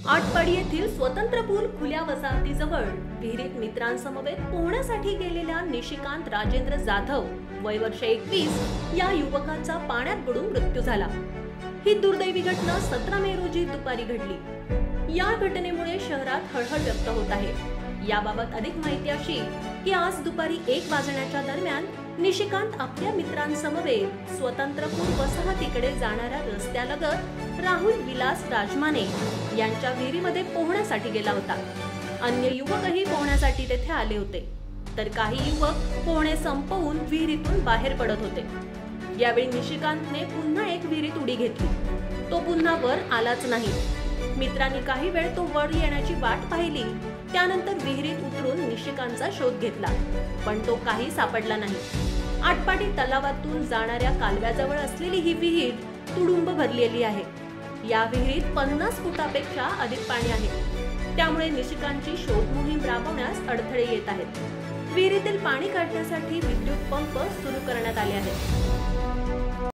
आटपाडी येथील स्वतंत्र पूल खुल्या वसाहतीजवळ विहिरीत मित्रांसमवेत पोहण्यासाठी गेलेल्या निशिकांत राजेंद्र जाधव वय वर्ष 21 या युवकाचा पाण्यात बुडून मृत्यू झाला। ही दुर्दैवी घटना 17 मे रोजी दुपारी घडली। या घटनेमुळे शहरात हळहळ व्यक्त होत आहे। याबाबत अधिक माहिती अशी की आज दुपारी 1 वाजण्याच्या दरम्यान निशिकांत आपल्या मित्रांसमवेत स्वतंत्रपूर वसाहतीकडे जाणाऱ्या रस्त्यालगत राहुल विलास राजमाने यांच्या विहिरीमध्ये पोहण्यासाठी गेला होता। अन्य युवकही पोहण्यासाठी तेथे आले होते, तर काही युवक पोहणे संपवून विहिरीतून बाहेर पडत होते। यावेळी निशिकांतने पुन्हा एक विहिरीत उडी घेतली। तो पुन्हा वर आलाच नाही। मित्रांनी काही वेळ तो वर येण्याची वाट पाहिली। त्यानंतर विहिरीत उतरून निशिकांतचा शोध घेतला, पण तो काही सापडला नाही। आटपाडी तलावातून जाणाऱ्या कालव्याजवळ असलेली ही विहीर तुडुंब भरलेली आहे। या विहिरीत 50 फुटापेक्षा अधिक पाणी आहे, त्यामुळे निशिकांतची शोध मोहीम राबवण्यास अडथळे येत आहेत। विहिरीतील पाणी काढण्यासाठी विद्युत पंप सुरू करण्यात आले आहेत।